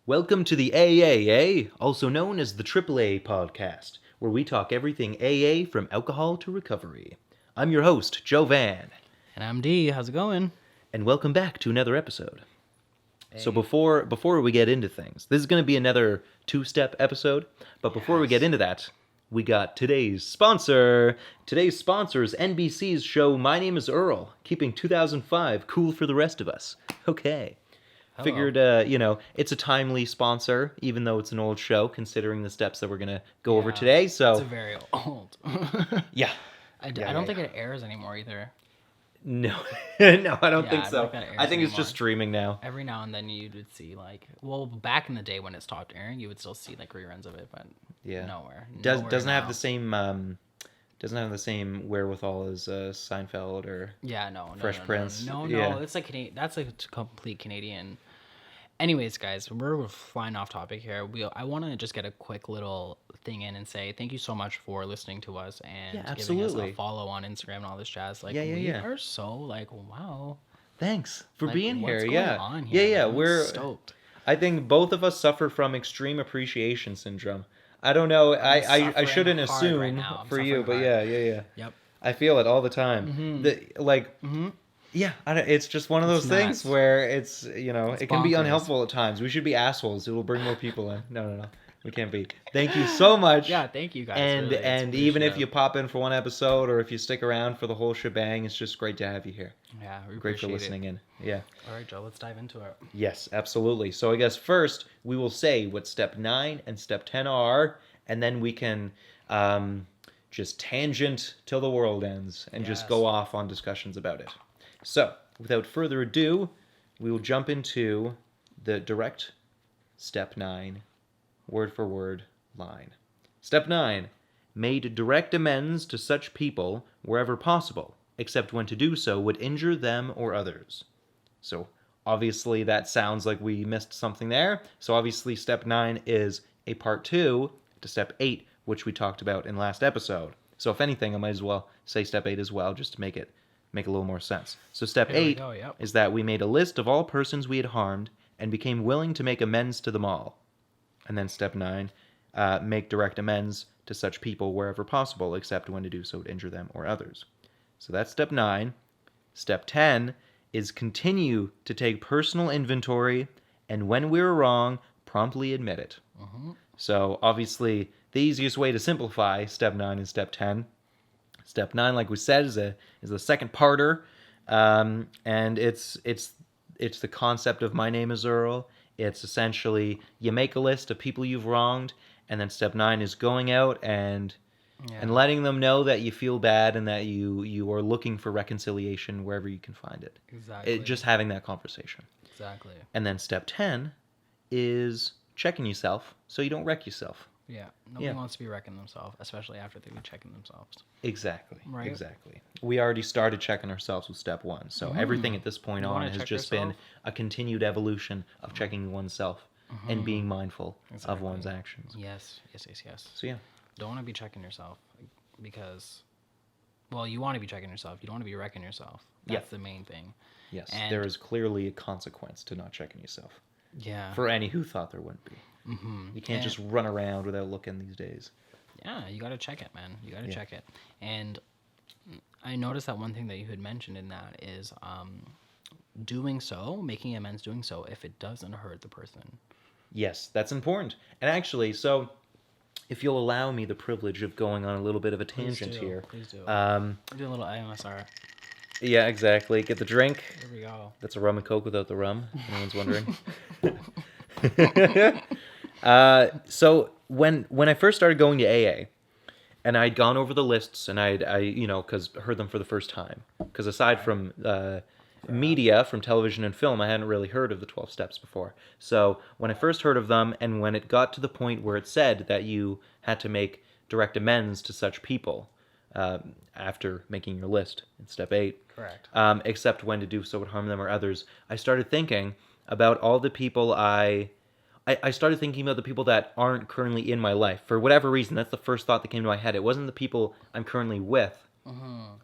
Welcome to the AAA, also known as the AAA podcast, where we talk everything AA from alcohol to recovery. I'm your host, Joe Van, And I'm D. How's it going? and welcome back to another episode. So Hey. before we get into things, this is going to be another two-step episode, but before we get Yes. into that, we got today's sponsor. Today's sponsor is NBC's show My Name is Earl, keeping 2005 cool for the rest of us. Okay. Hello. Figured, it's a timely sponsor, even though it's an old show, considering the steps that we're going to go over Yeah, today. So, It's a very old. yeah. I Yeah, don't yeah, think it airs anymore either. No, no, I don't Yeah, think I don't so. think that airs I think it's anymore. just streaming now. Every now and then you would see back in the day when it stopped airing, you would still see like reruns of it, but Yeah. nowhere. Doesn't have now. the same wherewithal as Seinfeld or No, Fresh Prince. No, Yeah. it's like that's a complete Canadian. Anyways, guys, we're flying off topic here. I want to just get a quick little thing in and say thank you so much for listening to us and Yeah, giving us absolutely. a follow on Instagram and all this jazz. Like, Yeah, yeah, we yeah. are so wow. Thanks for Like, being what's here. going Yeah. on Yeah, here, yeah. man? I'm We're stoked. I think both of us suffer from extreme appreciation syndrome. I don't know. I suffering shouldn't hard assume right now. I'm for you, but suffering yeah, hard. yeah, yeah. Yep. I feel it all the time. Yeah, it's just one of those It's things nuts. where it can be bonkers. unhelpful at times. We should be assholes. It will bring more people in. No. We can't be. Thank you so much. Yeah, thank you guys. And really, it's even if appreciative. you pop in for one episode or if you stick around for the whole shebang, it's just great to have you here. Yeah, we Great for appreciate listening in. Yeah. It. All right, Joe, let's dive into it. Yes, absolutely. So I guess first we will say what step 9 and step 10 are, and then we can just tangent till the world ends and just Yes. go off on discussions about it. So without further ado, we will jump into the direct step 9, word for word line. Step 9, made direct amends to such people wherever possible, except when to do so would injure them or others. So obviously that sounds like we missed something there. So obviously step 9 is a part 2 to step 8, which we talked about in last episode. So if anything, I might as well say step 8 as well, just to make a little more sense. So step Here we 8 go, yep. is that we made a list of all persons we had harmed and became willing to make amends to them all. And then step 9, make direct amends to such people wherever possible, except when to do so would injure them or others. So that's step 9. Step 10 is continue to take personal inventory, and when we're wrong, promptly admit it. So obviously, the easiest way to simplify step 9 and step 10. Step 9, like we said, is the second parter, and it's the concept of My Name is Earl. It's essentially you make a list of people you've wronged, and then step 9 is going out and letting them know that you feel bad and that you are looking for reconciliation wherever you can find it. Exactly. Just having that conversation. Exactly. And then step 10 is checking yourself so you don't wreck yourself. Yeah. Nobody Yeah. wants to be wrecking themselves, especially after they've been checking themselves. Exactly. Right. Exactly. We already started checking ourselves with step 1. So everything at this point You on wanna has check just been yourself? a continued evolution of checking oneself and being mindful of Exactly. one's actions. Yes. So yeah. Don't want to be checking yourself because, well, you want to be checking yourself. You don't want to be wrecking yourself. Yeah. That's the main thing. Yes, And- there is clearly a consequence to not checking yourself. Yeah. For any who thought there wouldn't be. You can't And- just run around without looking these days. Yeah, you got to check it, man. You got to Yeah. check it. And I noticed that one thing that you had mentioned in that is doing so, making amends, doing so if it doesn't hurt the person. Yes, that's important. And actually, so if you'll allow me the privilege of going on a little bit of a tangent here. Please do. Um, Do a little IMSR. yeah, exactly. Get the drink. Here we go. That's a rum and coke without the rum. Anyone's wondering. So when I first started going to AA, and I'd gone over the lists, and I because heard them for the first time. Because aside from media, from television and film, I hadn't really heard of the 12 steps before. So when I first heard of them, and when it got to the point where it said that you had to make direct amends to such people after making your list in step 8, Correct. except when to do so would harm them or others, I started thinking about all the people I started thinking about the people that aren't currently in my life. For whatever reason, that's the first thought that came to my head. It wasn't the people I'm currently with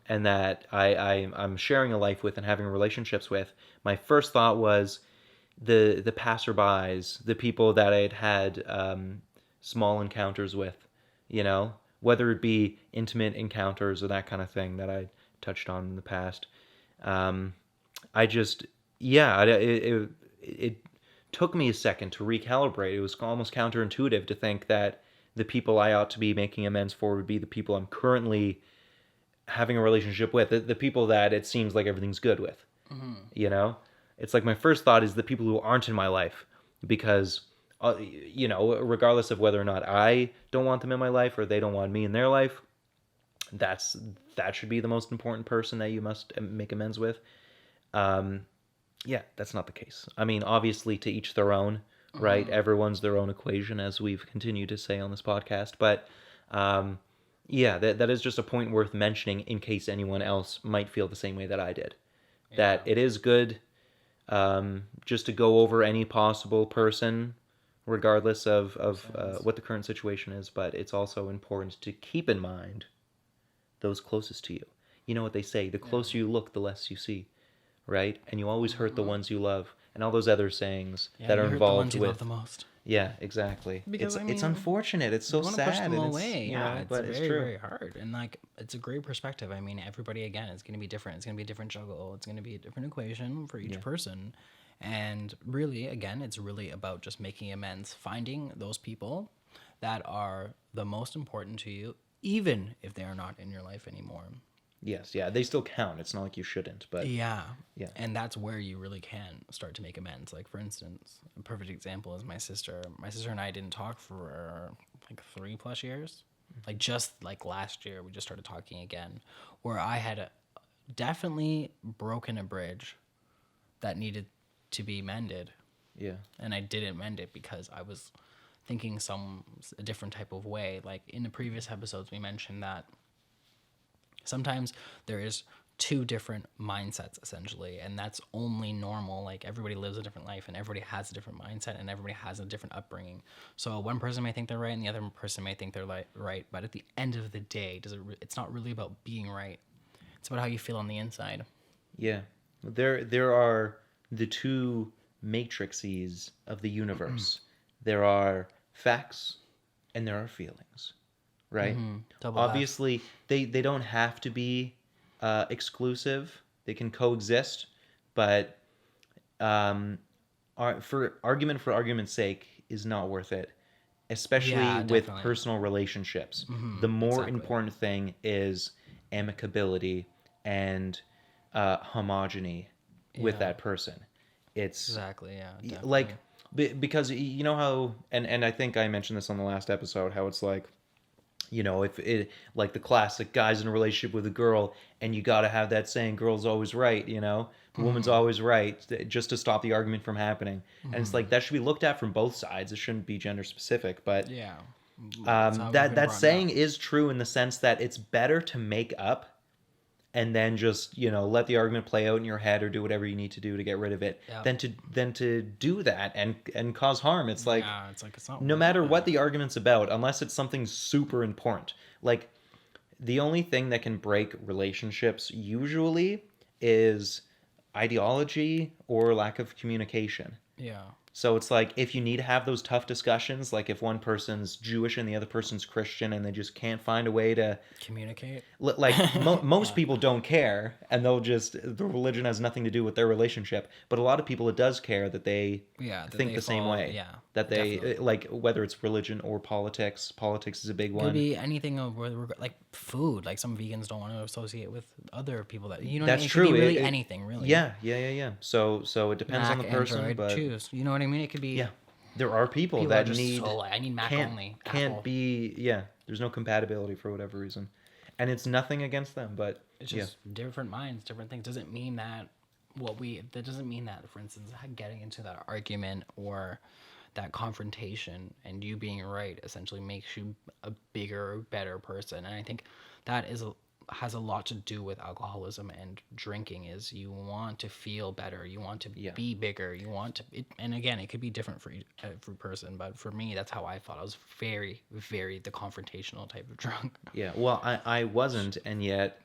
and that I'm sharing a life with and having relationships with. My first thought was, the passerbys, the people that I'd had small encounters with, you know, whether it be intimate encounters or that kind of thing that I touched on in the past. Um, I just, yeah, it took me a second to recalibrate. It was almost counterintuitive to think that the people I ought to be making amends for would be the people I'm currently having a relationship with, the people that it seems like everything's good with. You know, it's like my first thought is the people who aren't in my life, because you know, regardless of whether or not I don't want them in my life or they don't want me in their life, that's that should be the most important person that you must make amends with. Um, yeah, that's not the case. I mean, obviously, to each their own, right? Everyone's their own equation, as we've continued to say on this podcast. But um, yeah, that is just a point worth mentioning in case anyone else might feel the same way that I did. That Yeah. it is good just to go over any possible person, regardless of Sense. what the current situation is. But it's also important to keep in mind those closest to you. You know what they say: the Yeah. closer you look, the less you see, right? And you always hurt the Mhm. ones you love, and all those other sayings Yeah, that you are hurt the ones involved you love the with. most. Yeah, exactly. Because I It's mean, unfortunate. It's so you want to push sad, them and it's, away. you Yeah, know, it's but it's very, true. very hard. And like, it's a great perspective. I mean, everybody, again, is going to be different. It's going to be a different juggle. It's going to be a different equation for each Yeah. person. And really, again, it's really about just making amends, finding those people that are the most important to you, even if they are not in your life anymore. Yes, yeah, they still count. It's not like you shouldn't, but Yeah. yeah. And that's where you really can start to make amends. Like, for instance, a perfect example is my sister. My sister and I didn't talk for like 3+ years. Like, just like last year, we just started talking again, where I had definitely broken a bridge that needed to be mended. Yeah. And I didn't mend it because I was thinking a different type of way. Like, in the previous episodes, we mentioned that sometimes there is two different mindsets essentially, and that's only normal. Like, everybody lives a different life and everybody has a different mindset and everybody has a different upbringing. So one person may think they're right and the other person may think they're right, but at the end of the day, it's not really about being right. It's about how you feel on the inside. Yeah. There are the two matrices of the universe. There are facts and there are feelings, right? Double F. Obviously, they don't have to be exclusive. They can coexist, but um, for argument's sake is not worth it, especially Yeah, with definitely. personal relationships. The more Exactly. important thing is amicability and homogeny with Yeah. that person. It's Exactly. Yeah. like Definitely. because you know how, and I think I mentioned this on the last episode, how it's like, you know, if it like the classic guy's in a relationship with a girl and you got to have that saying, girl's always right, you know, the woman's always right, just to stop the argument from happening. And it's like that should be looked at from both sides. It shouldn't be gender specific, but Yeah. That's how we've been that brought saying up. is true in the sense that it's better to make up and then just, you know, let the argument play out in your head or do whatever you need to do to get rid of it Yeah. than to do that and cause harm. It's like, Yeah. It's like it's not no worth matter what it. the argument's about, unless it's something super important, like the only thing that can break relationships usually is ideology or lack of communication. Yeah. So it's like if you need to have those tough discussions, like if one person's Jewish and the other person's Christian and they just can't find a way to, Communicate. like most Yeah. people don't care and they'll just, the religion has nothing to do with their relationship, but a lot of people it does care that they Yeah. That think they the same fall. way, Yeah. that they Definitely. like, whether it's religion or politics is a big Could one. be anything of like food. Like, some vegans don't want to associate with other people that, you know what I That's mean. It could be true. really anything. Really. Yeah. So it depends on Mac, the person, Android, but choose. You know what I mean. It could be yeah, there are people people are that just so like, I need Mac can't only. can't Apple. be, yeah, there's no compatibility for whatever reason, and it's nothing against them, but It's yeah, just different minds, different things. That doesn't mean that, for instance, getting into that argument or that confrontation and you being right essentially makes you a bigger, better person. And I think that has a lot to do with alcoholism and drinking. Is you want to feel better, you want to yeah. be bigger, you want to and again, it could be different for every person, but for me, that's how I felt. I was very, very the confrontational type of drunk. Yeah, well, I wasn't, and yet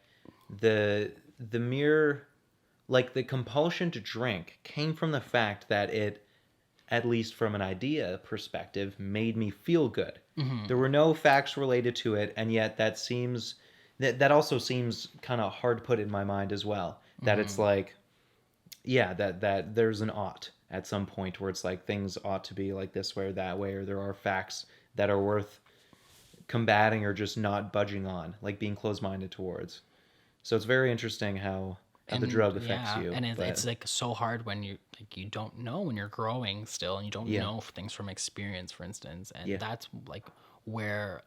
the mere like the compulsion to drink came from the fact that it, at least from an idea perspective, made me feel good. There were no facts related to it, and yet that also seems kind of hard put in my mind as well. That it's like, yeah, that there's an ought at some point where it's like things ought to be like this way or that way, or there are facts that are worth combating or just not budging on, like being closed-minded towards. So it's very interesting how the drug affects you. And but it's like so hard when you don't know when you're growing still, and you don't Yeah. know things from experience, for instance, and Yeah. that's like where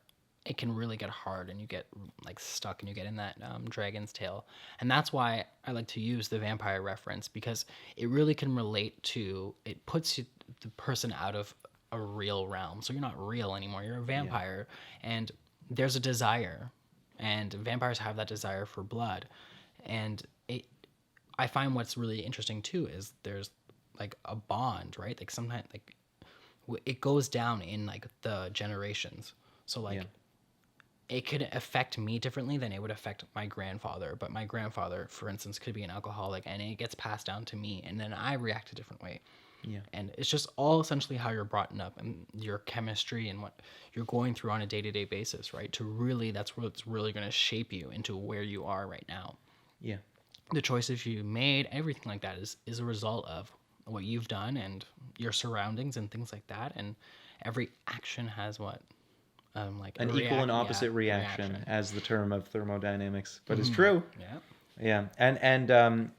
it can really get hard, and you get like stuck, and you get in that dragon's tail. And that's why I like to use the vampire reference, because it really can relate to, it puts the person out of a real realm, so you're not real anymore, you're a vampire. And there's a desire, and vampires have that desire for blood. And I find what's really interesting too is there's like a bond, right? Like sometimes like it goes down in like the generations. So like it could affect me differently than it would affect my grandfather. But my grandfather, for instance, could be an alcoholic, and it gets passed down to me, and then I react a different way. Yeah. And it's just all essentially how you're brought up, and your chemistry and what you're going through on a day-to-day basis, right? To really, that's what's really going to shape you into where you are right now. Yeah. The choices you made, everything like that is a result of what you've done and your surroundings and things like that. And every action has what like An equal and opposite reaction, as the term of thermodynamics, but it's true. Yeah. Yeah. And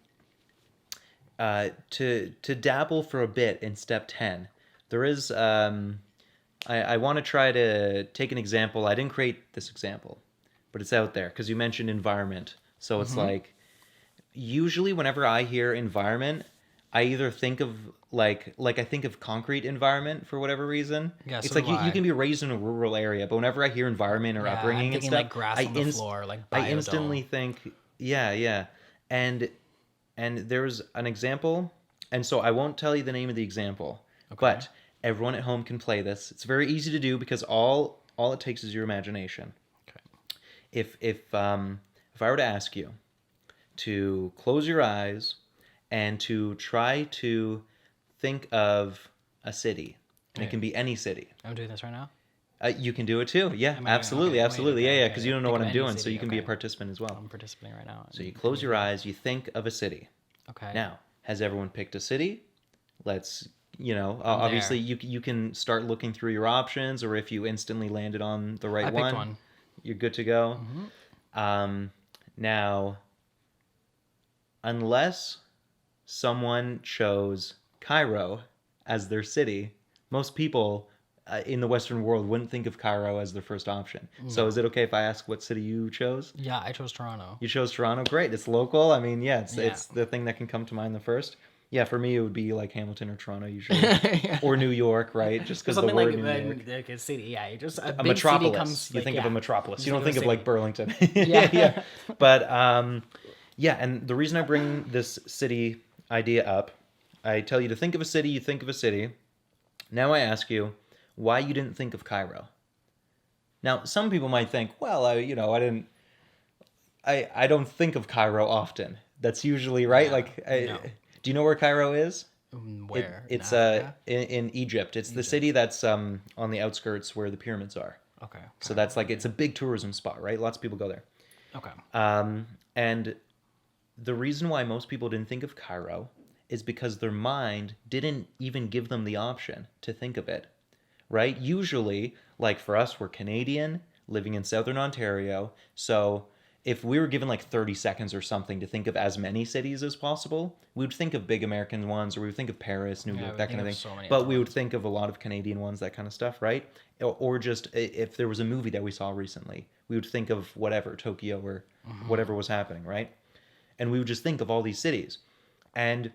to dabble for a bit in step 10, there is I want to try to take an example. I didn't create this example, but it's out there because you mentioned environment. So it's like, usually whenever I hear environment, I either think of like I think of concrete environment for whatever reason. Yeah, It's so like do you I. can be raised in a rural area, but whenever I hear environment or Yeah, upbringing I'm and thinking stuff, like grass on the floor, like I biodome. instantly think, yeah, and there's an example, and so I won't tell you the name of the example, but everyone at home can play this. It's very easy to do because all it takes is your imagination. Okay. If I were to ask you to close your eyes and to try to think of a city, and it can be any city. I'm doing this right now. You can do it too. Yeah, Am I- absolutely, okay, wait, absolutely. okay, Yeah, okay. because you don't know Think what of I'm any doing, so city, you can be a okay. participant as well. I'm participating right now. So you close your eyes, you think of a city. Okay. Now, has everyone picked a city? Let's, obviously you can start looking through your options, or if you instantly landed on the right I picked one. you're good to go. Now, unless someone chose Cairo as their city, most people in the Western world wouldn't think of Cairo as their first option. So is it okay if I ask what city you chose? Yeah, I chose Toronto. You chose Toronto. Great. It's local. I mean, yeah, Yeah. it's the thing that can come to mind the first. Yeah, for me it would be like Hamilton or Toronto usually, or New York, right? Just because the Something word like New York. like a city, yeah. You just a A big metropolis. City comes, You like, think of yeah. a metropolis. You Just don't think of a like city. Burlington. Yeah. yeah. But yeah, and the reason I bring this city idea up, I tell you to think of a city. You think of a city. Now I ask you, why you didn't think of Cairo? Now some people might think, well, I didn't. I don't think of Cairo often. That's usually right. Yeah, no. Do you know where Cairo is? Where? It's In Africa? in Egypt. It's the city that's on the outskirts where the pyramids are. Okay. So that's like, it's a big tourism spot, right? Lots of people go there. Okay. And the reason why most people didn't think of Cairo is because their mind didn't even give them the option to think of it, right? Usually, like for us, we're Canadian, living in Southern Ontario. So if we were given like 30 seconds or something to think of as many cities as possible, we would think of big American ones, or we would think of Paris, New Yeah, York, we that think kind of of thing. so many But other we would ones. think of a lot of Canadian ones, that kind of stuff, right? Or just if there was a movie that we saw recently, we would think of whatever, Tokyo or whatever was happening, right? And we would just think of all these cities. And,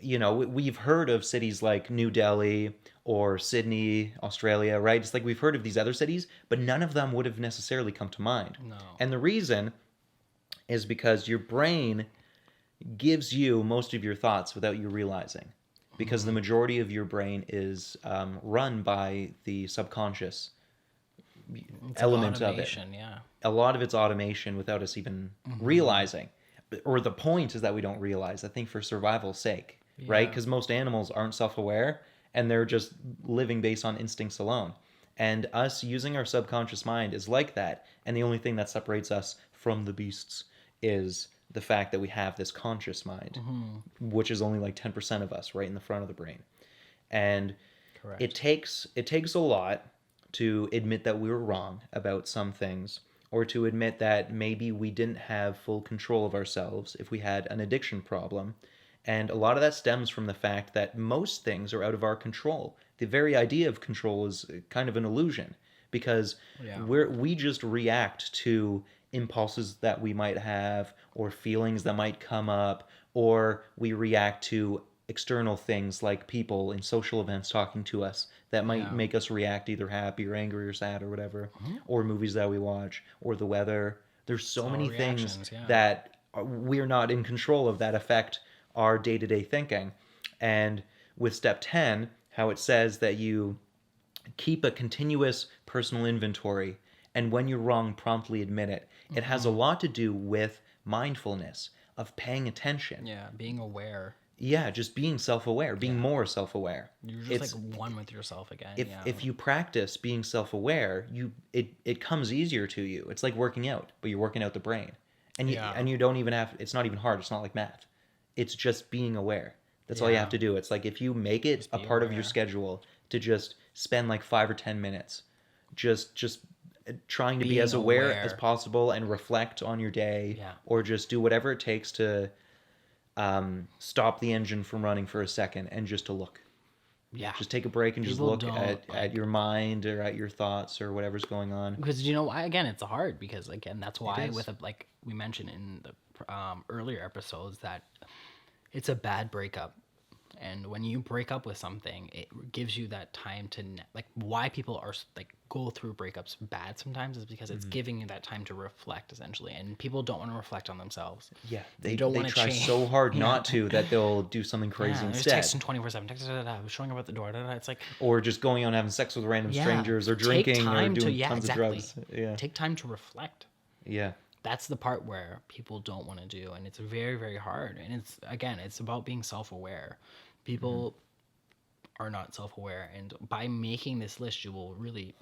we've heard of cities like New Delhi or Sydney, Australia, right? It's like we've heard of these other cities, but none of them would have necessarily come to mind. No. And the reason is because your brain gives you most of your thoughts without you realizing, because the majority of your brain is run by the subconscious It's element of it. automation, yeah. A lot of it's automation without us even realizing. or the point is that we don't realize, I think, for survival's sake, right? Yeah. Because most animals aren't self-aware and they're just living based on instincts alone. And us using our subconscious mind is like that. And the only thing that separates us from the beasts is the fact that we have this conscious mind, which is only like 10% of us right in the front of the brain. And Correct. it takes a lot to admit that we were wrong about some things, or to admit that maybe we didn't have full control of ourselves if we had an addiction problem. And a lot of that stems from the fact that most things are out of our control. The very idea of control is kind of an illusion, because Yeah. we just react to impulses that we might have, or feelings that might come up, or we react to external things like people in social events talking to us that might Yeah. make us react either happy or angry or sad or whatever, or movies that we watch, or the weather. There's so all many things reactions, yeah. that we're not in control of that affect our day-to-day thinking. And with step 10, how it says that you keep a continuous personal inventory, and when you're wrong, promptly admit it. It has a lot to do with mindfulness, of paying attention. Yeah, being aware. Yeah, just being self-aware, being Yeah. more self-aware. You're just It's like one with yourself again. if Yeah. if you practice being self-aware, it comes easier to you. It's like working out, but you're working out the brain. And Yeah. you don't even have, it's not even hard. It's not like math. It's just being aware. That's all you Yeah. have to do. It's like if you make it a be part of your aware. schedule to just spend like 5 or 10 minutes just trying to be Being as aware as aware. possible and reflect on your day, Yeah. or just do whatever it takes to stop the engine from running for a second and just to look. Yeah. Just take a break and just People look don't, at like- your mind or at your thoughts or whatever's going on. Because you know why? Again, it's hard because again, that's why is. with like we mentioned in the earlier episodes that it's a bad breakup, and when you break up with something, it gives you that time to like why people are like go through breakups bad sometimes is because it's giving you that time to reflect essentially, and people don't want to reflect on themselves. Yeah, They they don't they wanna try change. so hard Yeah. not to that they'll do something crazy Yeah, they're instead. texting 24/7, showing up at the door. It's like Or just going out and having sex with random yeah, strangers, or take drinking, or time doing to, yeah, tons exactly. of drugs. Yeah, Take time to reflect. yeah, That's the part where people don't want to do, and it's very, very hard. And it's again, it's about being self-aware. People are not self-aware, and by making this list, you will really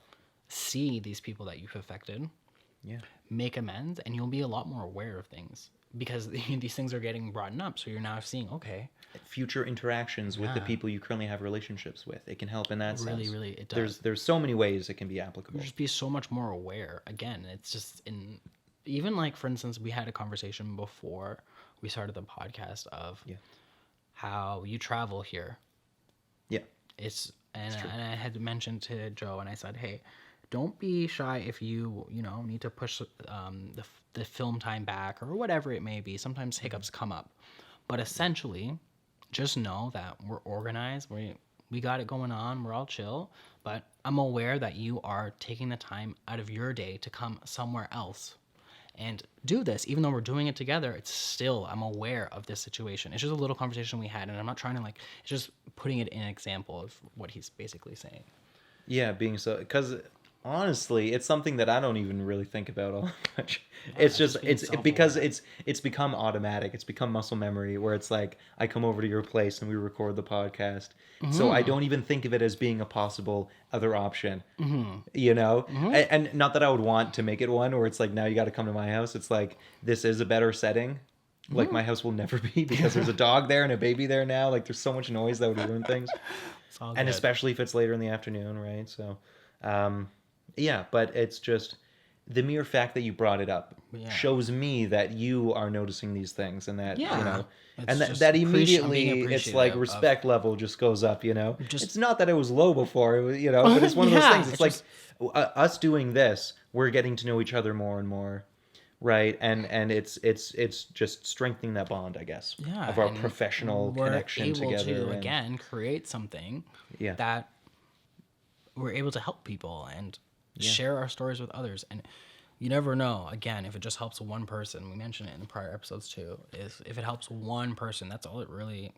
see these people that you've affected, yeah. make amends, and you'll be a lot more aware of things because these things are getting brought up. So you're now seeing, okay, Future interactions with the Yeah. people you currently have relationships with, it can help in that really, sense. really, it There's does. there's so many ways it can be applicable. Just be so much more aware. Again, it's just in even like for instance, we had a conversation before we started the podcast of Yeah. how you travel here. Yeah, It's and I had mentioned to Joe, and I said, hey, don't be shy if you need to push the film time back or whatever it may be. Sometimes hiccups come up, but essentially, just know that we're organized. We got it going on. We're all chill, but I'm aware that you are taking the time out of your day to come somewhere else and do this. Even though we're doing it together, it's still, I'm aware of this situation. It's just a little conversation we had, and I'm not trying to like, it's just putting it in an example of what he's basically saying. yeah, being so, because honestly, it's something that I don't even really think about all much. It's just being because self-aware. it's become automatic. It's become muscle memory, where it's like I come over to your place and we record the podcast. So I don't even think of it as being a possible other option. You know, and not that I would want to make it one where it's like now you got to come to my house. It's like this is a better setting. Like my house will never be, because there's a dog there and a baby there now. Like there's so much noise that would ruin things. It's all And good. especially if it's later in the afternoon, right? So, yeah, but it's just the mere fact that you brought it up Yeah. shows me that you are noticing these things, and that Yeah. It's and that, just that I'm being immediately it's like appreciative of- respect level just goes up. Just- It's not that it was low before, it was, but it's one of those Yeah, things. It's it's like us doing this, we're getting to know each other more and more. Right, and it's just strengthening that bond, I guess, Yeah, of our and professional we're connection able together. to and- again create something Yeah. that we're able to help people and share our stories with others. And you never know, again, if it just helps one person. We mentioned it in the prior episodes too, is if it helps one person, that's all that really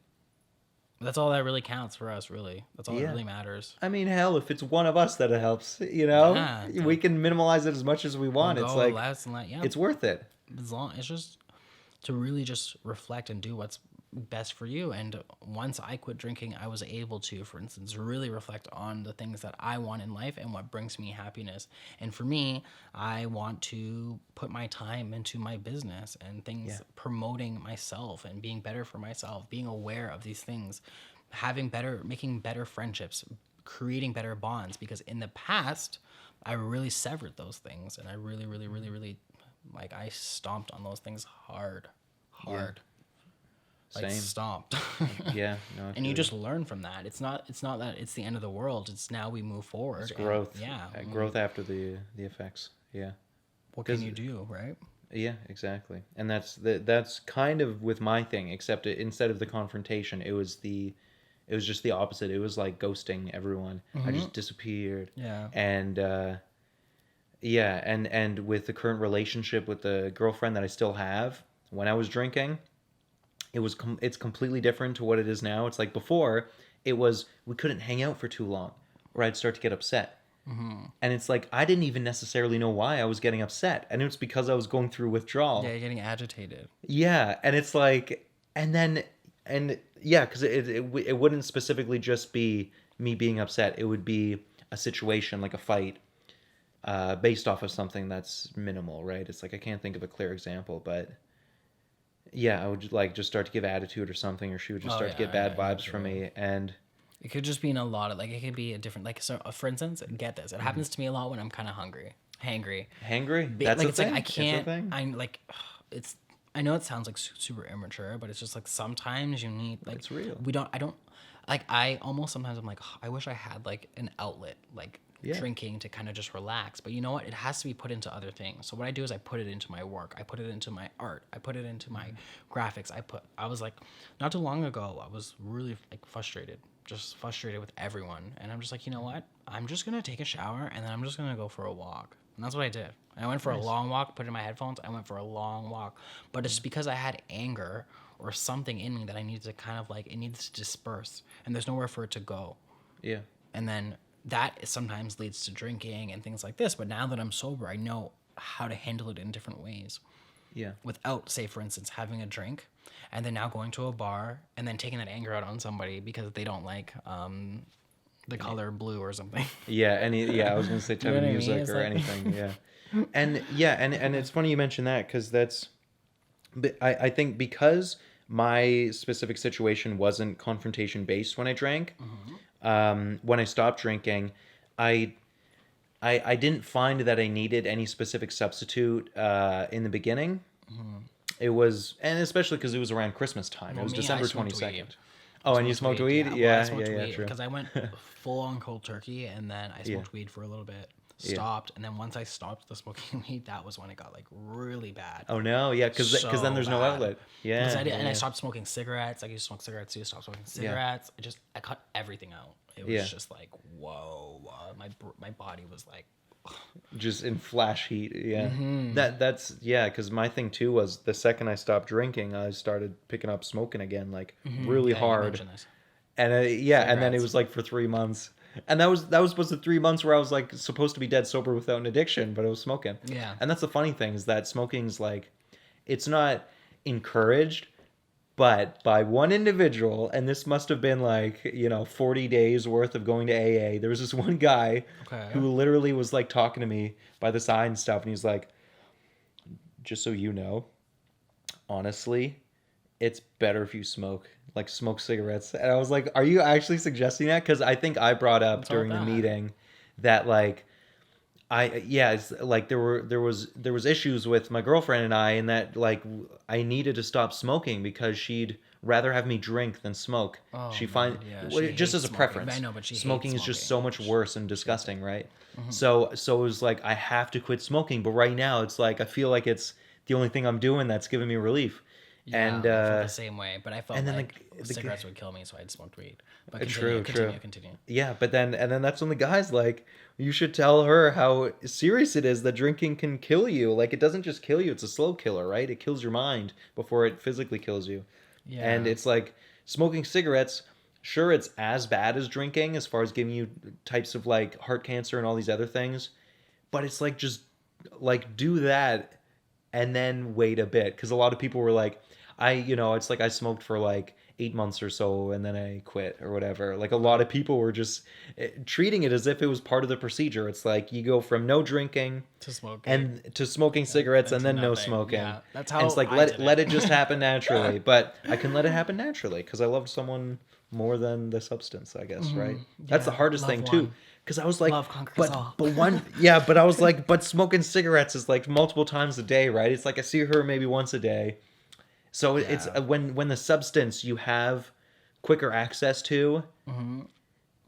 counts for us, really. That's all that Yeah. really matters. I mean, hell, if it's one of us that it helps, Yeah, we can minimize it as much as we want. Go it's like less and less, yeah. it's worth it. As long it's just to really just reflect and do what's best for you. And once I quit drinking, I was able to, for instance, really reflect on the things that I want in life and what brings me happiness. And for me, I want to put my time into my business and things, Yeah. promoting myself and being better for myself, being aware of these things, making better friendships, creating better bonds. Because in the past, I really severed those things, and I really, really, really, really, like, I stomped on those things hard. Like, Same. stomped. Yeah, no, I And feel you you. just learn from that. It's not that it's the end of the world. It's now we move forward. It's and, growth. yeah. Growth after the effects. Yeah. What can 'Cause- you do, right? Yeah, exactly. And that's kind of with my thing, except instead of the confrontation, it was just the opposite. It was like ghosting everyone. I just disappeared. Yeah. And yeah, and with the current relationship with the girlfriend that I still have, when I was drinking, it's completely different to what it is now. It's like before, it was we couldn't hang out for too long, or I'd start to get upset. And it's like I didn't even necessarily know why I was getting upset, and it's because I was going through withdrawal. Yeah, you're getting agitated. Yeah, and it's like, and yeah, because it wouldn't specifically just be me being upset. It would be a situation like a fight, based off of something that's minimal, right? It's like I can't think of a clear example, but yeah, I would like just start to give attitude or something, or she would just Oh, start to yeah, get bad I know what vibes you from mean. me, and It could just be in a lot of, like, it could be a different, like, so for instance, get this. It happens to me a lot when I'm kind of hangry. hangry. Ba- That's like a it's thing. like I It's a can't. thing. I'm like, it's. I know it sounds like super immature, but it's just like sometimes you need like It's real. We don't. I don't. Like I almost sometimes I'm like I wish I had like an outlet like Yeah. drinking to kind of just relax. But you know what? It has to be put into other things. So what I do is I put it into my work. I put it into my art. I put it into my graphics. I was like, not too long ago, I was really like frustrated. Just frustrated with everyone. And I'm just like, you know what? I'm just going to take a shower and then I'm just going to go for a walk. And that's what I did. I went for a long walk, put in my headphones. I went for a long walk. But it's because I had anger or something in me that I needed to kind of like, it needs to disperse. And there's nowhere for it to go. Yeah. And then that sometimes leads to drinking and things like this. But now that I'm sober, I know how to handle it in different ways Yeah. without, say, for instance, having a drink and then now going to a bar and then taking that anger out on somebody because they don't like the color blue or something. Yeah, I was gonna say type know of what I mean? music It's or like- anything. Yeah, and yeah, and it's funny you mention that because but I think because my specific situation wasn't confrontation based when I drank, when I stopped drinking, I I didn't find that I needed any specific substitute in the beginning. It was, and especially because it was around Christmas time. It was me, I December smoked 22nd. weed. Oh, and you smoked weed? Well, I Yeah, smoked yeah, weed true. because I went full on cold turkey and then I smoked weed for a little bit, stopped, and then once I stopped the smoking weed, that was when it got like really bad. Oh no, yeah, because then So there's no bad. outlet. Yeah, Because I did, yeah, and I yeah. stopped smoking cigarettes. I used to smoke cigarettes too. Stopped smoking cigarettes. I cut everything out. It was Yeah. just like whoa. My body was like Just in flash heat. Yeah, Mm-hmm. that's yeah. Because my thing too was the second I stopped drinking, I started picking up smoking again, like really Mm-hmm. yeah, you hard. mentioned this. And yeah, and then it Cigarettes. was like for 3 months, and that was supposed to 3 months where I was like supposed to be dead sober without an addiction, but I was smoking. Yeah. And that's the funny thing is that smoking's like, it's not encouraged, but by one individual, and this must have been like 40 days worth of going to AA. There was this one guy Okay. who literally was like talking to me by the side and stuff, and he's like, just so you know, honestly, it's better if you smoke cigarettes. And I was like, are you actually suggesting that? Because I think I brought up What's wrong during with the that? meeting that like it's like there was issues with my girlfriend and I, and that like I needed to stop smoking because she'd rather have me drink than smoke. Oh, she man, find yeah, well, she just hates as a smoking. preference. I know, but she hates smoking is just so smoking. much worse and disgusting, right? Mm-hmm. So it was like I have to quit smoking, but right now it's like I feel like it's the only thing I'm doing that's giving me relief. Yeah, And I felt the same way, but I felt and then like the cigarettes would kill me, so I would smoked weed. But True, continue. yeah, but then that's when the guy's like, you should tell her how serious it is that drinking can kill you. Like it doesn't just kill you; it's a slow killer, right? It kills your mind before it physically kills you. Yeah. And it's like smoking cigarettes. Sure, it's as bad as drinking as far as giving you types of like heart cancer and all these other things, but it's like just like do that and then wait a bit, because a lot of people were like, it's like I smoked for like 8 months or so and then I quit or whatever. Like a lot of people were just treating it as if it was part of the procedure. It's like you go from no drinking To smoking. and to smoking cigarettes and to then no nothing. smoking. Yeah, that's And how it's like I let did let it. it just happen naturally. But I can let it happen naturally because I loved someone more than the substance, I guess, right? That's the Yeah, hardest love thing too. one. Because I was like, Love conquers but all. but one, yeah, but I was like, but smoking cigarettes is like multiple times a day, right? It's like I see her maybe once a day. So it's Yeah. when the substance you have quicker access to,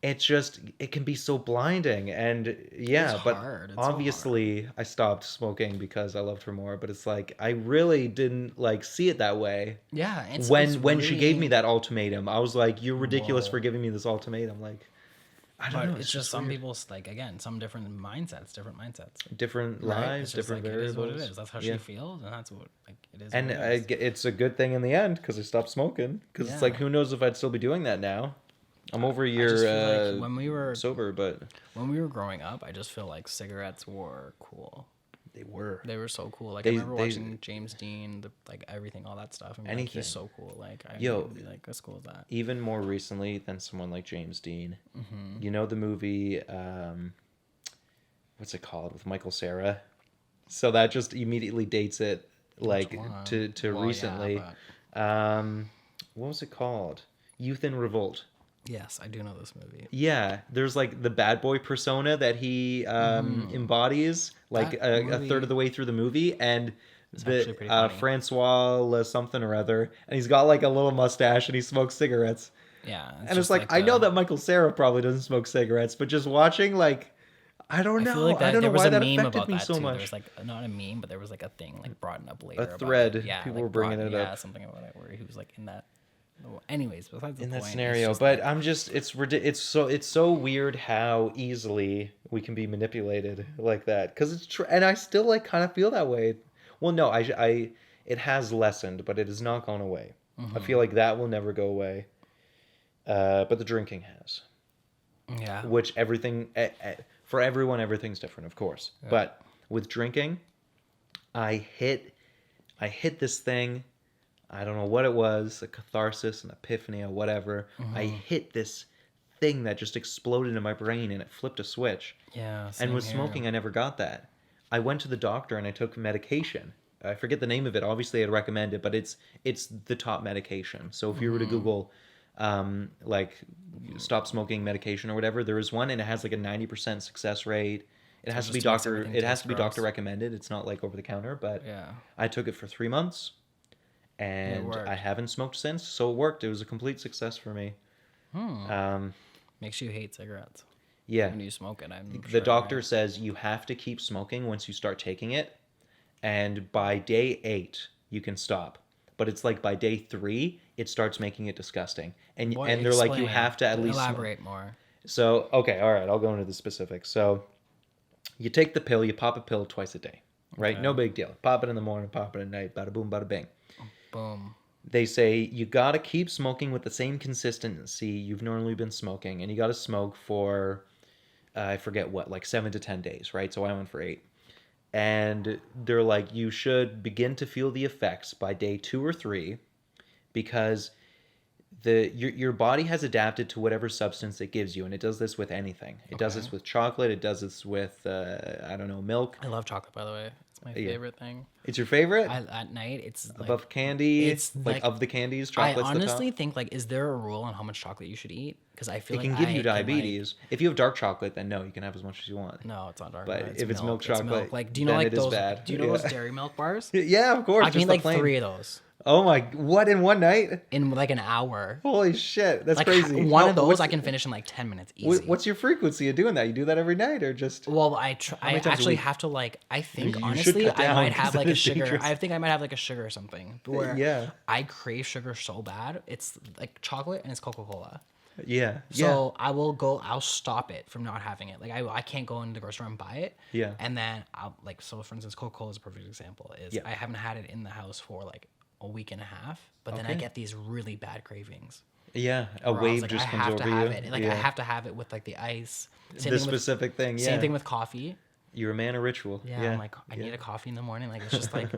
it's just it can be so blinding. And yeah, It's but hard. It's so obviously I stopped smoking because I loved her more. But it's like I really didn't like see it that way. Yeah, it's When she gave me really- that ultimatum, I was like, "You're ridiculous Whoa. for giving me this ultimatum." Like, I don't But know. it's just some weird. people's like again, some different mindsets, Different right? lives, It's just different like, variables. it is what it is. That's how Yeah. she feels, and that's what like it is. And what it is. it's a good thing in the end because I stopped smoking. Because it's like, Yeah. who knows if I'd still be doing that now? I'm over a I year just feel like sober, but when we were growing up, I just feel like cigarettes were cool. they were. They were so cool. Like They- I remember they- watching James Dean, like everything, all that stuff. And be like, Anything. he's so cool. Like I Yo. would be like, as cool as that. Even more recently than someone like James Dean. Mm-hmm. You know the movie, what's it called, with Michael Cera? So that just immediately dates it, like, one? to Well, yeah, recently. What was it called? Youth in Revolt. Yes, I do know this movie. Yeah, there's like the bad boy persona that he embodies, like That a movie- third of the way through the movie, and actually the pretty funny. Francois Le something or other, and he's got like a little mustache and he smokes cigarettes, Yeah, and it's just like I know a- that Michael Cera probably doesn't smoke cigarettes, but just watching like I don't I know, feel like that, I don't know there was why a that meme affected about me that so too. There much. was like not a meme, but there was like a thing like brought up later. about thread. it. Yeah, People like were bringing brought- it Yeah, up. something about it where he was like in that. Anyways, besides the In that point, it's scenario, just, but like, I'm just it's so weird how easily we can be manipulated like that, because it's true, and I still like kind of feel that way. Well, no, I it has lessened, but it has not gone away. I feel like that will never go away, but the drinking has, yeah, which everything for everyone, everything's different, of course, but with drinking, I hit this thing. I don't know what it was, a catharsis, an epiphany, or whatever. I hit this thing that just exploded in my brain and it flipped a switch. yeah. And same with here. smoking, I never got that. I went to the doctor and I took medication. I forget the name of it. Obviously, I'd recommend it, but it's the top medication. So if you were to Google, like, stop smoking medication or whatever, there is one and it has like a 90% success rate. It has to be just makes doctor. everything It has taste to be gross. doctor recommended. It's not like over the counter, but Yeah, I took it for 3 months, and worked. I haven't smoked since. So it worked. It was a complete success for me. makes you hate cigarettes Yeah, when you smoke it. I'm the sure, doctor right? says you have to keep smoking once you start taking it, and by day 8 you can stop. But it's like by day 3 it starts making it disgusting, and What- and they're like you explain. have to at least smoke. elaborate more. So okay, all right, I'll go into the specifics. So you take the pill, you pop a pill twice a day, right? Okay. No big deal. Pop it in the morning, pop it at night. Bada boom, bada bing. Boom. They say you gotta keep smoking with the same consistency you've normally been smoking, and you gotta smoke for I forget what, like 7 to 10 days, right? So I went for 8, and they're like you should begin to feel the effects by day 2 or 3, because your body has adapted to whatever substance it gives you, and it does this with anything. It does Okay. this with chocolate. It does this with I don't know, milk. I love chocolate, by the way. It's my Yeah. favorite thing. It's your favorite At night, it's like, above candy. it's like like- of the candies, I chocolate's honestly the top. think like, is there a rule on how much chocolate you should eat? Because I feel It like can give I you can, like- diabetes. If you have dark chocolate, then no, you can have as much as you want. no, it's not dark. But It's if it's milk It's chocolate, Like, do you know then like it is those? bad. Do you know those Yeah. Dairy Milk bars? Yeah, of course. I can just eat the like plain. 3 of those Oh my! What, in one night? in like an hour. Holy shit! That's Like crazy. one How- of those what's- I can finish in like 10 minutes easy. What's your frequency of doing that? You do that every night, or just? Well, I many times a actually week? have to like. I think You should honestly, cut I down, might 'cause have like that a is sugar. dangerous. I think I might have like a sugar or something. Where Yeah. I crave sugar so bad. It's like chocolate and it's Coca Cola. Yeah. So I will go. I'll stop it from not having it. Like I can't go into the grocery store and buy it. Yeah. And then I'll like, so for instance, Coca Cola is a perfect example. Is Yeah. I haven't had it in the house for like a week and a half, but then I Okay. get these really bad cravings. Yeah. A where I was wave like, just I comes have over to have you. it. Like yeah. I have to have it with like the ice. Same the thing with specific thing. Yeah. same thing with coffee. You're a man of ritual. Yeah, I'm like, I need a coffee in the morning. Like, it's just like,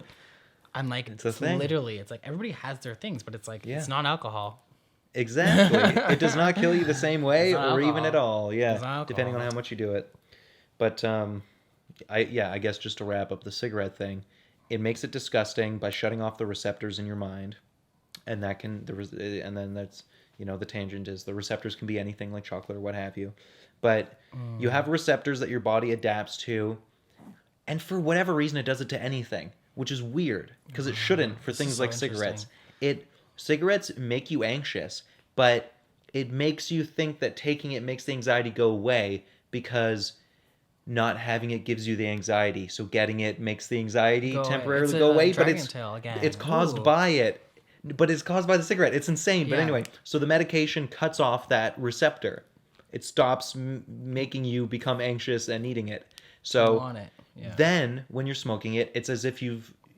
I'm like, It's a thing. literally, it's like everybody has their things, but it's like, Yeah. it's not alcohol. Exactly. It does not kill you the same way It's not or even at alcohol. all. Yeah. It's not Depending on alcohol. how much you do it. But I guess just to wrap up the cigarette thing, it makes it disgusting by shutting off the receptors in your mind, and and then that's the tangent is the receptors can be anything like chocolate or what have you, but you have receptors that your body adapts to, and for whatever reason it does it to anything, which is weird because it shouldn't for This is things so like cigarettes. interesting. Cigarettes make you anxious, but it makes you think that taking it makes the anxiety go away because not having it gives you the anxiety. So getting it makes the anxiety Go away. temporarily It's go a away, but Dragon Tail again. it's caused Ooh. by it. But it's caused by the cigarette. It's insane. But Yeah. anyway, so the medication cuts off that receptor. It stops making you become anxious and needing it. I So want it. Yeah. then when you're smoking it, it's as if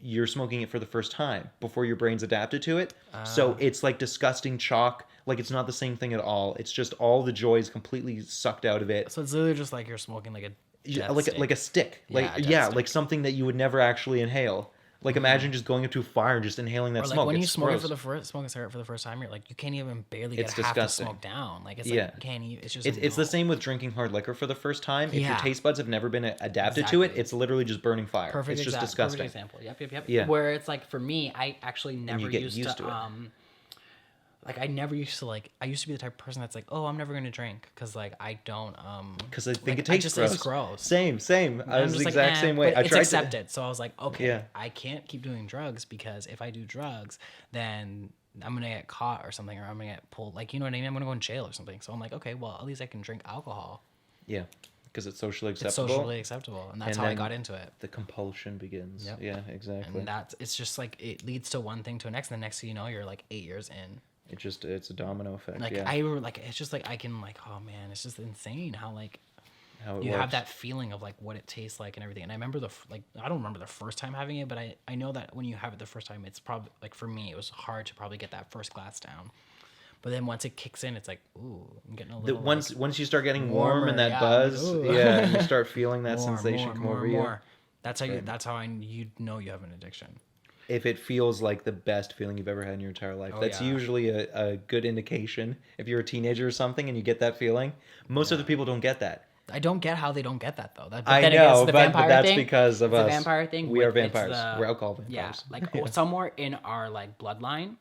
you're smoking it for the first time before your brain's adapted to it. So it's like disgusting chalk. Like it's not the same thing at all. It's just all the joy is completely sucked out of it. So it's literally just like you're smoking like a death Like stick. like a stick. Yeah, Like a death yeah, stick. like something that you would never actually inhale. Like imagine just going up to a fire and just inhaling that Or like smoke. when you It's smoke gross. smoke a cigarette for the first time, you're like you can't even barely get It's half the disgusting. smoke down. Like it's Yeah. like you can't even. It's just It's the no. same with drinking hard liquor for the first time. If your Yeah. taste buds have never been adapted to it, Exactly. it's literally just burning fire. Perfect It's just Perfect disgusting. example. Yep. Yeah. Where it's like for me, I actually never get used used to to it. like I never used to like I used to be the type of person that's like, oh, I'm never gonna drink because like I don't Because I think like, it tastes just gross. It's gross. Same. I I'm was the just like, exact same way. But I it's tried accepted. So I was like, okay, Yeah. I can't keep doing drugs because if I do drugs, then I'm gonna get caught or something, or I'm gonna get pulled. Like you know what I mean? I'm gonna go in jail or something. So I'm like, okay, well at least I can drink alcohol. Yeah, because it's socially It's acceptable. socially acceptable, and that's And how I then got into it. The compulsion begins. Yep. Yeah, exactly. And that's it's just like it leads to one thing to the next, and the next thing you know, you're like 8 years in. It's a domino effect. Like yeah. it's just like I can like oh man, it's just insane how like How it you works. have that feeling of like what it tastes like and everything. And I remember I don't remember the first time having it, but I know that when you have it the first time, it's probably like for me it was hard to probably get that first glass down. But then once it kicks in, it's like ooh, I'm getting a little Once you start getting warm warmer, and that yeah, buzz, like, ooh. yeah, and you start feeling that more, sensation more, come more, over you. more. That's how you know you have an addiction. If it feels like the best feeling you've ever had in your entire life, Oh, that's yeah. usually a good indication. If you're a teenager or something and you get that feeling, most other people don't get that. I don't get how they don't get that though. But I then again, it's know, the but vampire that's thing. because of It's us. the vampire thing. We are with- it's vampires. We're alcohol vampires. Yeah, like somewhere in our like bloodline.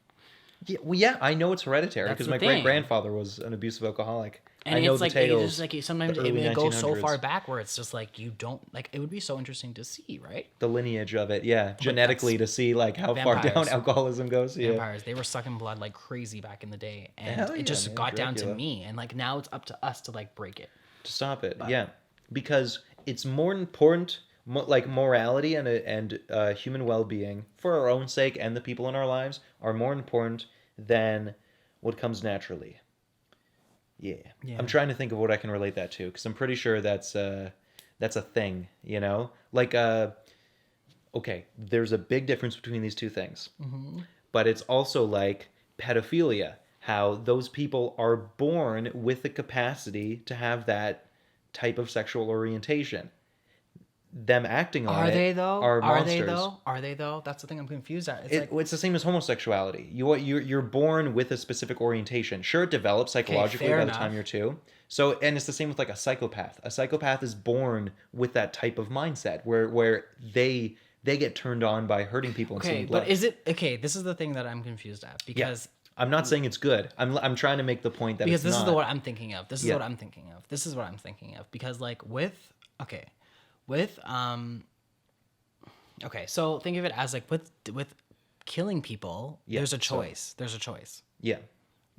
Yeah, well, yeah, I know it's hereditary That's because the my thing. great grandfather was an abusive alcoholic. And I know it's the like tales. it's just like sometimes the it early goes so 1900s. far back where it's just like you don't like it would be so interesting to see, right? The lineage of it, yeah, genetically to see like how far down Vampires. alcoholism goes. Yeah, Vampires, they were sucking blood like crazy back in the day, and Hell it yeah, just man, got down to Dracula. me, and like now it's up to us to like break it. to stop it. Yeah, because it's more important, like morality and human well-being for our own sake and the people in our lives are more important than what comes naturally. Yeah. Yeah. I'm trying to think of what I can relate that to because I'm pretty sure that's a thing. You know, like okay, there's a big difference between these two things, but it's also like pedophilia. How those people are born with the capacity to have that type of sexual orientation. Them acting on Are it they though? are Are they monsters. though? Are they though? That's the thing I'm confused at. It's like It's the same as homosexuality. You're born with a specific orientation. Sure, it develops psychologically fair by enough. the time you're 2. So, and it's the same with like a psychopath. A psychopath is born with that type of mindset where they get turned on by hurting people and okay, seeing blood. but is it okay? This is the thing that I'm confused at Yeah. because I'm not saying it's good. I'm trying to make the point that because it's this not. is what I'm thinking of. This is Yeah. what I'm thinking of. This is what I'm thinking of because like with okay, so think of it as like with killing people, Yeah, there's a so- choice. There's a choice. Yeah.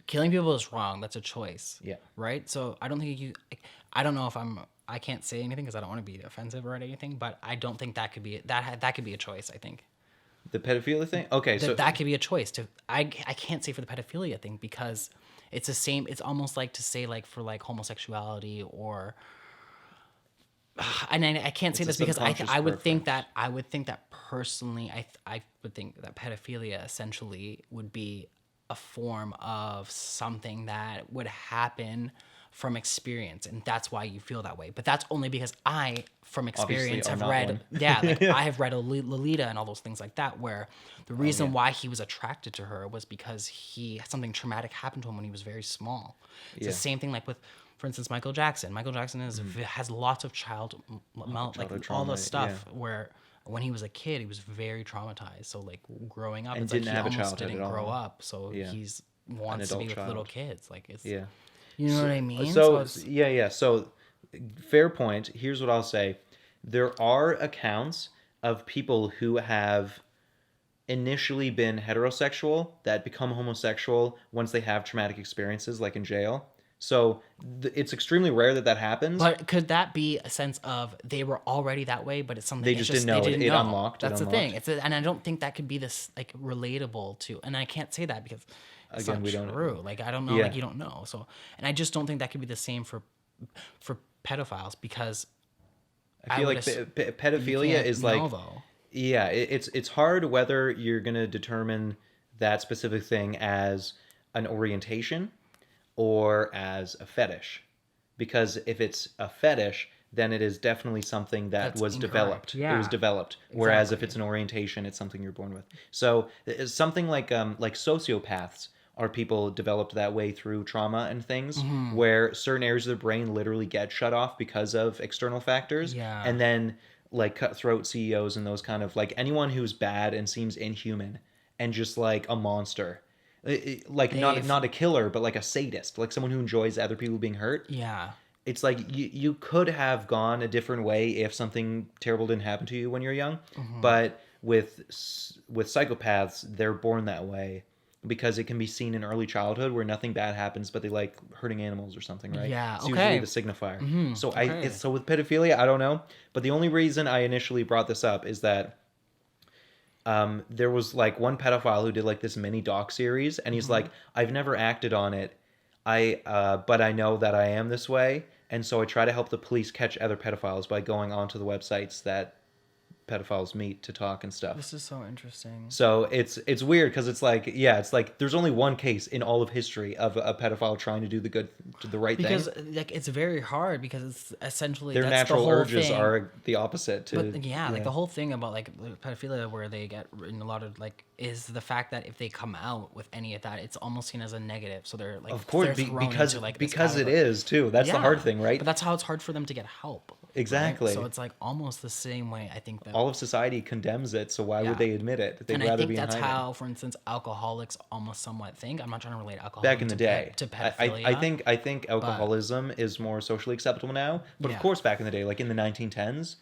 Killing people is wrong. That's a choice. Yeah. Right. So I don't think I don't know if I can't say anything because I don't want to be offensive or anything, but I don't think that could be that could be a choice. I think The pedophilia thing? Okay, so that could be a choice. I can't say for the pedophilia thing because it's the same. It's almost like to say like for like homosexuality or. And I can't say It's this a because subconscious I would think preference. that personally I would think that pedophilia essentially would be a form of something that would happen from experience, and that's why you feel that way. But that's only because I, from experience, Obviously, have I'm not read, one. yeah, like I have read Lolita and all those things like that, where the reason yeah. why he was attracted to her was because something traumatic happened to him when he was very small. It's the Yeah. same thing like with, for instance, Michael Jackson. Michael Jackson has lots of like childhood all trauma, the stuff where when he was a kid, he was very traumatized. So like growing up, And it's like didn't he have a almost childhood didn't at grow all. up. So Yeah. he's wants to be adult with little child. kids. Like it's, Yeah. you know what I mean? So it's, yeah. So fair point. Here's what I'll say. There are accounts of people who have initially been heterosexual that become homosexual once they have traumatic experiences, like in jail. So it's extremely rare that happens. but could that be a sense of they were already that way, but it's something They it's just didn't know. they didn't It know. unlocked. It That's the thing. unlocked. And I don't think that could be this like relatable to. And I can't say that because it's Again, not we don't know. true. Like I don't know. Yeah. Like you don't know. So and I just don't think that could be the same for pedophiles because I feel would like you pedophilia can't is know, like though. yeah, it's hard whether you're gonna determine that specific thing as an orientation or as a fetish, because if it's a fetish, then it is definitely something that That's was incorrect. developed. It Yeah. was developed. Whereas if Exactly. it's an orientation, it's something you're born with. So something like sociopaths are people developed that way through trauma and things, Mm-hmm. where certain areas of the brain literally get shut off because of external factors, Yeah. and then like cutthroat CEOs and those kind of like anyone who's bad and seems inhuman and just like a monster. Like They've- not a killer, but like a sadist, like someone who enjoys other people being hurt. Yeah. It's like you could have gone a different way if something terrible didn't happen to you when you're young, but with psychopaths, they're born that way because it can be seen in early childhood where nothing bad happens, but they like hurting animals or something, right? Yeah, It's okay. usually the signifier. So okay. so with pedophilia, I don't know, but the only reason I initially brought this up is that there was like one pedophile who did like this mini doc series, and he's like, I've never acted on it, but I know that I am this way, and so I try to help the police catch other pedophiles by going onto the websites that pedophiles meet to talk and stuff. This is so interesting. So it's weird because it's like there's only one case in all of history of a pedophile trying to do the right Because thing. like it's very hard because it's essentially Their that's natural the whole urges thing. are the opposite to But yeah, like the whole thing about like pedophilia where they get in a lot of like is the fact that if they come out with any of that, it's almost seen as a negative. So they're like Of course, they're thrown because into, like, this because it category. is too. That's the hard Yeah, thing, right? But that's how it's hard for them to get help. right? Exactly. So it's like almost the same way I think that All of society condemns it, so why Yeah. would they admit it? They'd and rather I think be that's in hiding. how, for instance, alcoholics almost somewhat think. I'm not trying to relate alcohol Back in the day, to I pedophilia. I think alcoholism is more socially acceptable now. But of Yeah. course, back in the day, like in the 1910s,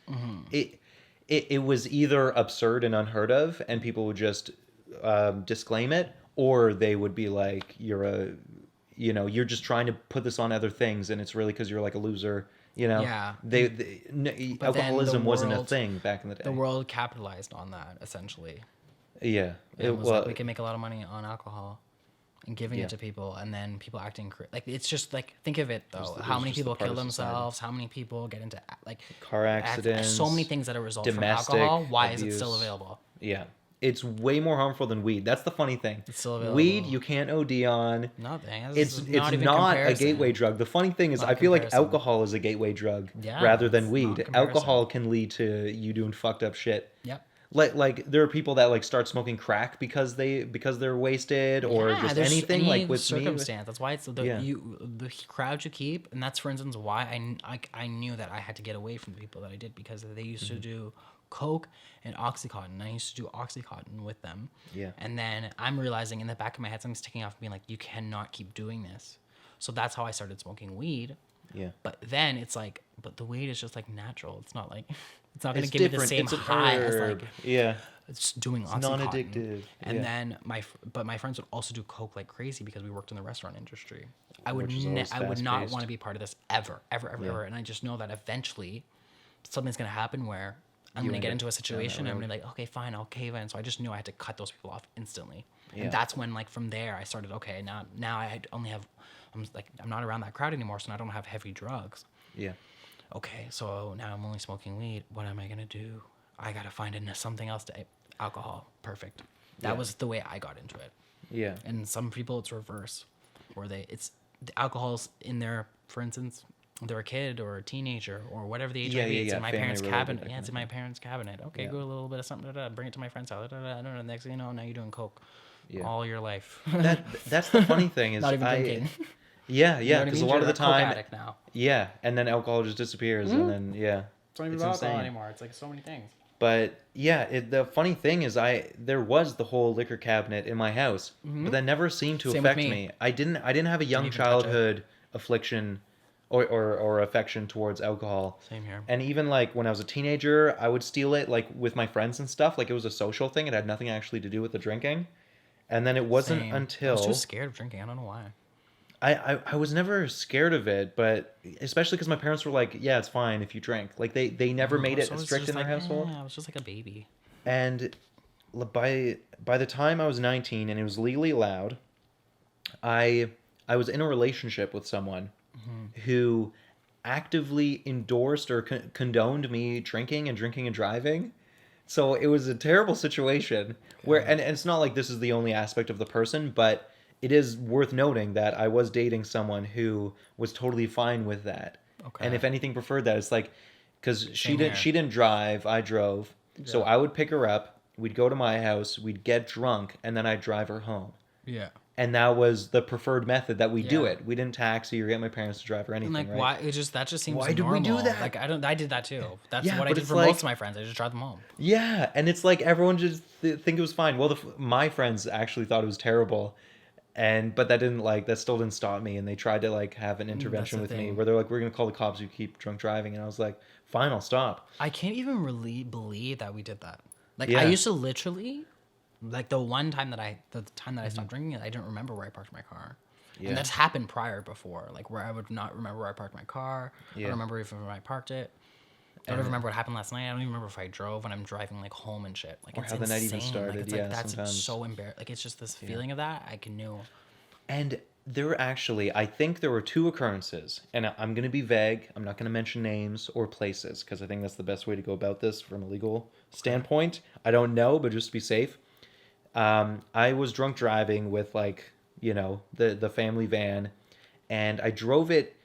it was either absurd and unheard of, and people would just disclaim it, or they would be like, you're just trying to put this on other things, and it's really because you're like a loser. Yeah. Alcoholism wasn't a world- thing back in the day. The world capitalized on that essentially. Yeah, It was like we can make a lot of money on alcohol and giving Yeah. it to people, and then people acting like it's just like think of it though. It How was many just a people part kill of society. themselves? How many people get into like Car accidents, so many things that are a result from domestic alcohol. Why is it still abuse. available? Yeah. It's way more harmful than weed. That's the funny thing. It's still available. Weed, you can't OD on. Nothing. It's It's not even a comparison. gateway drug. The funny thing is, Not I feel like comparison. alcohol is a gateway drug Yeah, rather than it's not weed. comparison. Alcohol can lead to you doing fucked up shit. Yep. Like there are people that like start smoking crack because they're wasted or Yeah, just there's anything any like with circumstance. That's why it's the Yeah. the crowd you keep, and that's for instance why I knew that I had to get away from the people that I did because they used Mm-hmm. to do coke and oxycontin. And I used to do oxycontin with them. Yeah. And then I'm realizing in the back of my head something's ticking off, being like, you cannot keep doing this. So that's how I started smoking weed. Yeah. But then it's like, but the weed is just like natural. It's not like it's not gonna It's give me the different. same It's a high as herb. like Yeah. it's doing It's Oxycontin. non-addictive. And Yeah. then my friends would also do coke like crazy because we worked in the restaurant industry. I would Which is always I would not fast-paced. want to be part of this ever. And I just know that eventually something's gonna happen where I'm gonna end get up into a down that situation and I'm road. gonna be like, okay, fine, I'll cave in. So I just knew I had to cut those people off instantly. Yeah. And that's when like from there I started, okay, now I only have I'm not around that crowd anymore, so I don't have heavy drugs. Yeah. Okay, so now I'm only smoking weed. What am I gonna do? I gotta find something else to alcohol. Perfect. That Yeah. was the way I got into it. Yeah. And some people it's reverse, where the alcohol's in their, for instance, they're a kid or a teenager or whatever the age Yeah, might be. yeah, It's yeah, in my family parents' related, cabinet. that Yeah, kind it's of in my thing. parents' cabinet. Okay, Yeah. go a little bit of something. Bring it to my friend's house. I don't know. Next thing you know, now you're doing coke Yeah. all your life. That's the funny thing is Not even drinking. Yeah, You know yeah, what I because mean? a lot You're of the a coke time, addict now. yeah, and then alcohol just disappears, and then yeah, It's not even it's about alcohol insane. anymore. It's like so many things. But yeah, the funny thing is, there was the whole liquor cabinet in my house, but that never seemed to Same with affect me. me. I didn't have a young even touch it. childhood affliction, or affection towards alcohol. Same here. And even like when I was a teenager, I would steal it like with my friends and stuff. Like it was a social thing. It had nothing actually to do with the drinking. And then it wasn't Same. until I was too scared of drinking. I don't know why. I was never scared of it, but especially because my parents were like, yeah, it's fine if you drink. Like they never made it So it's strict just in their like, household. I was just like a baby. And by the time I was 19 and it was legally allowed, I was in a relationship with someone who actively endorsed or condoned me drinking and driving. So it was a terrible situation where, and it's not like this is the only aspect of the person, but it is worth noting that I was dating someone who was totally fine with that. Okay. And if anything preferred that, it's like, because Same here. she didn't drive, I drove. So Yeah. I would pick her up, we'd go to my house, we'd get drunk, and then I'd drive her home. Yeah. And that was the preferred method that we do Yeah. it. We didn't taxi or get my parents to drive or anything, And like, right? why? That just seems Why did we normal. do that? Like, I did that too. That's Yeah, what I but did it's for like- most of my friends. I just drive them home. Yeah, and it's like everyone just think it was fine. Well, my friends actually thought it was terrible, but that still didn't stop me. And they tried to like have an intervention the with me thing. where they're like, "We're gonna call the cops if you keep drunk driving," and I was like, "Fine, I'll stop." I can't even really believe that we did that. Like, Yeah. I used to literally, like the time that I stopped drinking, I didn't remember where I parked my car. Yeah. And that's happened prior before, like where I would not remember where I parked my car. I Yeah. don't remember if I parked it. I don't remember what happened last night. I don't even remember if I drove when I'm driving like home and shit. Like Or it's how the night even insane. Like, started, it's yeah, like that's sometimes. so embarrassing. Like it's just this feeling of that I can know. And there were actually, I think there were two occurrences, and I'm going to be vague. I'm not going to mention names or places because I think that's the best way to go about this from a legal standpoint. I don't know, but just to be safe. I was drunk driving with the family van, and I drove it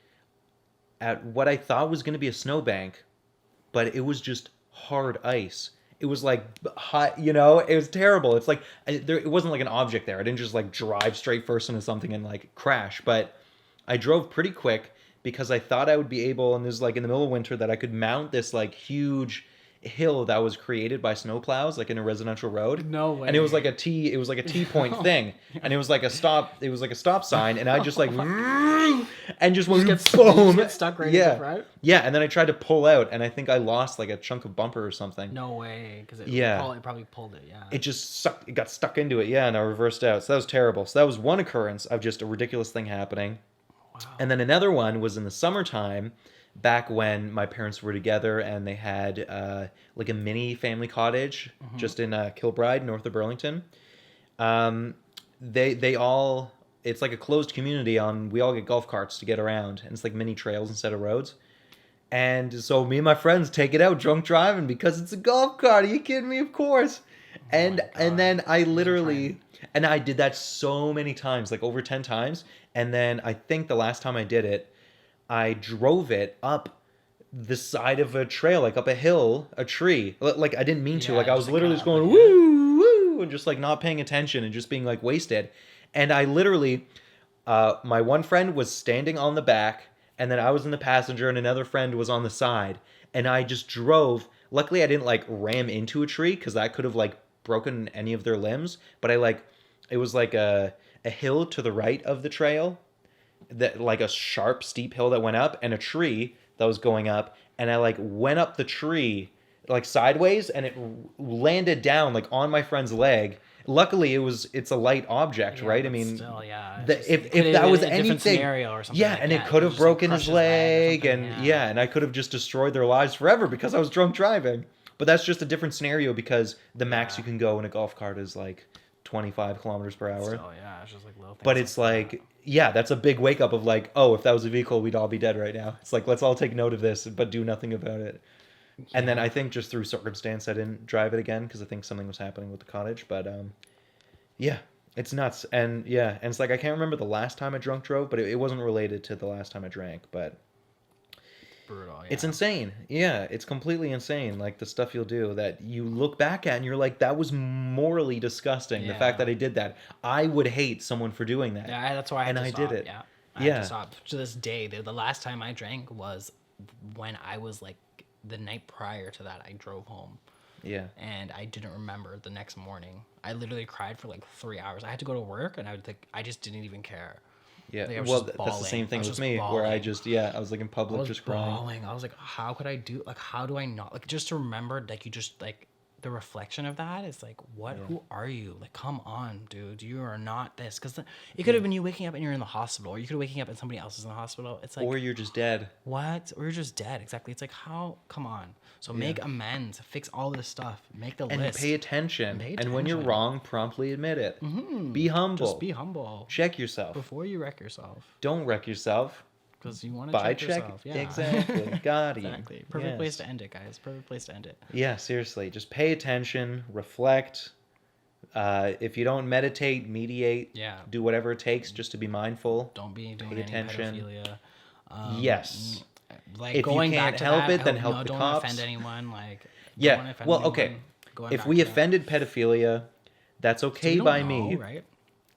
at what I thought was going to be a snowbank, but it was just hard ice. It was like hot, it was terrible. It's like it wasn't like an object there. I didn't just like drive straight first into something and like crash, but I drove pretty quick because I thought I would be able, and this is like in the middle of winter, that I could mount this like huge hill that was created by snowplows, like in a residential road. No way. And it was like a T point thing, and it was like a stop sign, and I just like and just went boom. get stuck right in yeah, the front? Yeah, and then I tried to pull out, and I think I lost like a chunk of bumper or something. No way, because it Yeah. probably pulled it. Yeah. It just sucked. It got stuck into it. Yeah, and I reversed out. So that was terrible. So that was one occurrence of just a ridiculous thing happening. Wow. And then another one was in the summertime, back when my parents were together and they had like a mini family cottage just in Kilbride, north of Burlington. They all, it's like a closed community we all get golf carts to get around, and it's like mini trails instead of roads. And so me and my friends take it out drunk driving because it's a golf cart. Are you kidding me? Of course. And then I literally, and I did that so many times, like over 10 times. And then I think the last time I did it, I drove it up the side of a trail, like up a hill, a tree. Like I didn't mean to. Yeah, Like I was just literally like just going that, woo, woo, and just like not paying attention and just being like wasted. And I literally, my one friend was standing on the back, and then I was in the passenger, and another friend was on the side. And I just drove. Luckily, I didn't like ram into a tree because that could have like broken any of their limbs. But it was like a hill to the right of the trail, that like a sharp, steep hill that went up, and a tree that was going up. And I like went up the tree like sideways, and it landed down like on my friend's leg. Luckily, it's a light object, Yeah, right? I but mean, still, yeah. if that was a different anything, scenario or something, yeah, like and that, it could have just, like, broken crush his or leg, something, and yeah, and I could have just destroyed their lives forever because I was drunk driving. But that's just a different scenario because the max Yeah. you can go in a golf cart is like 25 kilometers per hour. Still, yeah, it's just like little things. But it's like, yeah, that's a big wake up of like, oh, if that was a vehicle, we'd all be dead right now. It's like, let's all take note of this, but do nothing about it. And then I think just through circumstance, I didn't drive it again because I think something was happening with the cottage. But yeah, It's nuts. And yeah, and it's like I can't remember the last time I drunk drove, but it wasn't related to the last time I drank. But Brutal. Yeah. it's insane. Yeah, it's completely insane. Like the stuff you'll do that you look back at and you're like, that was morally disgusting. The fact Yeah. that I did that, I would hate someone for doing that. Yeah, that's why I had and to I stop. did it. Yeah, I had Yeah. to stop. To this day, the last time I drank was when I was like the night prior to that. I drove home Yeah. and I didn't remember the next morning. I literally cried for like 3 hours. I had to go to work and I just didn't even care. Yeah. Like, I was Well, just that's the bawling. same I thing was with just me, where I bawling. just, yeah, I was like in I public was just crying. bawling. I was like, how could I do? Like, how do I not? Like, just to remember, like, you just like the reflection of that is like, what? Who are you? Like, come on, dude. You are not this. Because it could have been you waking up and you're in the hospital, or you could have waking up and somebody else is in the hospital. It's like, Or you're just dead. what? Or you're just dead. Exactly. It's like, how? Come on. So make amends. Fix all this stuff. Make the And list. pay attention. Pay And when you're attention. wrong, promptly admit it. Be humble. Just be humble Check yourself. before you wreck yourself. Don't wreck yourself. Because you want to Buy check check. yourself. Yeah. Exactly. Got you. Exactly. Perfect place Yes. to end it, guys. Perfect place to end it. Yeah, seriously. Just pay attention, reflect. If you don't meditate, mediate. Yeah. Do whatever it takes just to be mindful. Don't be doing Pay any attention. pedophilia. Yes. Like If you going can't back to help that, it, then help the don't cops. offend anyone. Like don't Yeah. offend Well, anyone. okay. Going If back we to that. offended pedophilia, that's We okay don't by know, me. right?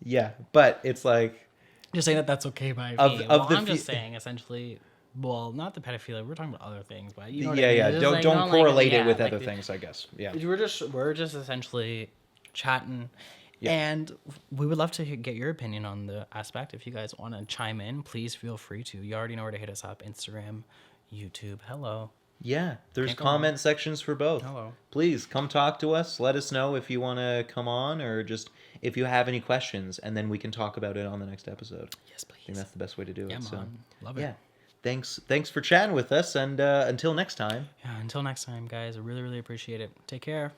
Yeah, but it's like Just saying that that's okay by Of- me. of Well, the I'm just fe- saying essentially. Well, not the pedophilia. We're talking about other things, but you know what yeah, I mean? yeah. It's just Don't like, don't not like- correlate yeah, it with like other the- things, I guess. Yeah. We're just essentially chatting, Yeah. and we would love to get your opinion on the aspect. If you guys want to chime in, please feel free to. You already know where to hit us up: Instagram, YouTube. Hello. Yeah, there's Can't go wrong. comment sections for both. Hello. Please come talk to us. Let us know if you want to come on or just if you have any questions, and then we can talk about it on the next episode. Yes, I think please. that's the best way to do Yeah, it. So, man. Love it. yeah, thanks for chatting with us, and until next time. Yeah. Until next time, guys. I really, really appreciate it. Take care.